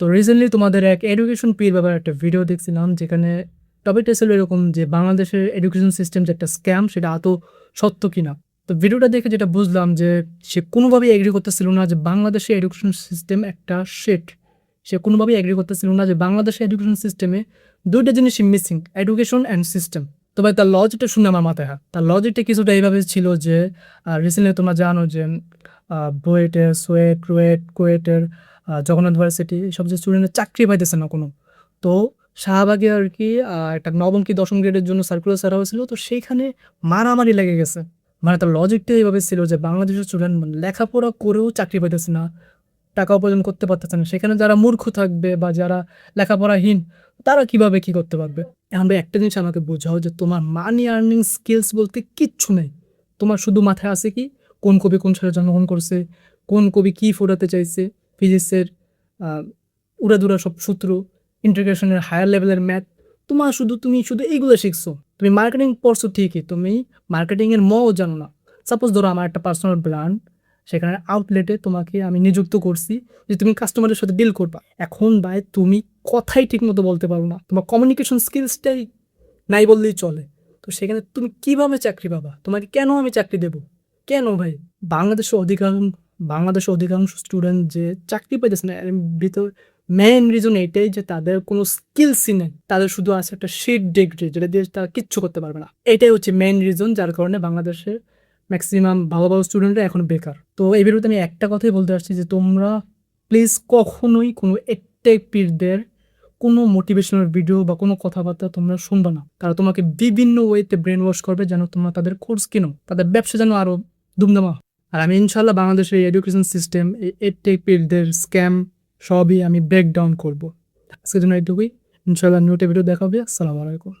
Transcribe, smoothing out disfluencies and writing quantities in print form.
তো রিসেন্টলি তোমাদের এক এডুকেশন পির ব্যাপারে একটা ভিডিও দেখছিলাম, যেখানে টপিকটা ছিল এরকম যে বাংলাদেশের এডুকেশন সিস্টেম যে একটা স্ক্যাম, সেটা আদৌ সত্য কিনা। তো ভিডিওটা দেখে যেটা বুঝলাম যে সে কোনোভাবেই এগ্রি করতেছিল না যে বাংলাদেশের এডুকেশন সিস্টেম একটা শেট। সে কোনোভাবেই এগ্রি করতেছিল না যে বাংলাদেশের এডুকেশন সিস্টেমে দুইটা জিনিসই মিসিং, এডুকেশন অ্যান্ড সিস্টেম। তবে তার লজিকটা শুনে আমার মাথায় তার লজিকটা কিছুটা এইভাবে ছিল যে রিসেন্টলি তোমরা জানো যে বুয়েটের, সোয়েট, রুয়েট, কুয়েটের, জগন্নাথ ভার্সিটি সব যে স্টুডেন্টের চাকরি পাইতেছে না কোনো। তো শাহবাগে আর কি একটা নবম কি দশম গ্রেডের জন্য সার্কুলার ছাড়া হয়েছিল, তো সেইখানে মারামারি লেগে গেছে। মানে তার লজিকটা এইভাবে ছিল যে বাংলাদেশের স্টুডেন্ট লেখাপড়া করেও চাকরি পাইতেছে না, টাকা উপার্জন করতে পারতেছে না, সেখানে যারা মূর্খ থাকবে বা যারা লেখাপড়াহীন তারা কিভাবে কি করতে পারবে। এখন ভাই একটা জিনিস আমাকে বোঝাও যে তোমার মানি আর্নিং স্কিলস বলতে কিচ্ছু নেই। তোমার শুধু মাথায় আছে কি কোন কবি কোন সালে জন্মগ্রহণ করছে, কোন কবি কি ফোটাতে চাইছে, ফিজিক্সের উড়াদুরা সব সূত্র, ইন্টিগ্রেশনের হায়ার লেভেলের ম্যাথ। তুমি শুধু এইগুলো শিখছো। তুমি মার্কেটিং পড়ছো ঠিকই, তুমি মার্কেটিংয়ের মও জানো না। সাপোজ ধরো আমার একটা পার্সোনাল ব্র্যান্ড, সেখানে আউটলেটে তোমাকে আমি নিযুক্ত করছি যে তুমি কাস্টমারের সাথে ডিল করবা। এখন ভাই তুমি কথাই ঠিক মতো বলতে পারো না, তোমার কমিউনিকেশন স্কিলসটাই নাই বললেই চলে। তো সেখানে তুমি কিভাবে চাকরি পাবা? তোমাকে কেন আমি চাকরি দেব? কেন ভাই? বাংলাদেশের অধিকাংশ বাংলাদেশের অধিকাংশ স্টুডেন্ট যে চাকরি পাইতেছে না, এর ভিতর মেইন রিজন এটাই যে তাদের কোনো স্কিলসই নেই। তাদের শুধু আছে একটা শিট ডিগ্রি, যেটা দিয়ে তারা কিচ্ছু করতে পারবে না। এটাই হচ্ছে মেইন রিজন, যার কারণে বাংলাদেশের ম্যাক্সিমাম ভালো ভালো স্টুডেন্টরা এখন বেকার। তো এই ভিডিওতে আমি একটা কথাই বলতে আসছি যে তোমরা প্লিজ কখনোই কোনো এডটেক পীরদের কোনো মোটিভেশনাল ভিডিও বা কোনো কথাবার্তা তোমরা শুনবে না। তারা তোমাকে বিভিন্ন ওয়েতে ব্রেন ওয়াশ করবে যেন তোমরা তাদের কোর্স কিনো, তাদের ব্যবসা যেন আরও দুমদামা। আর আমি ইনশাল্লাহ বাংলাদেশের এই এডুকেশন সিস্টেম, এই এডটেক পীরদের স্ক্যাম সবই আমি ব্রেক ডাউন করবো। আজকের জন্য এইটুকুই। ইনশাল্লাহ নিউটে ভিডিও দেখা হবে। আসসালামু আলাইকুম।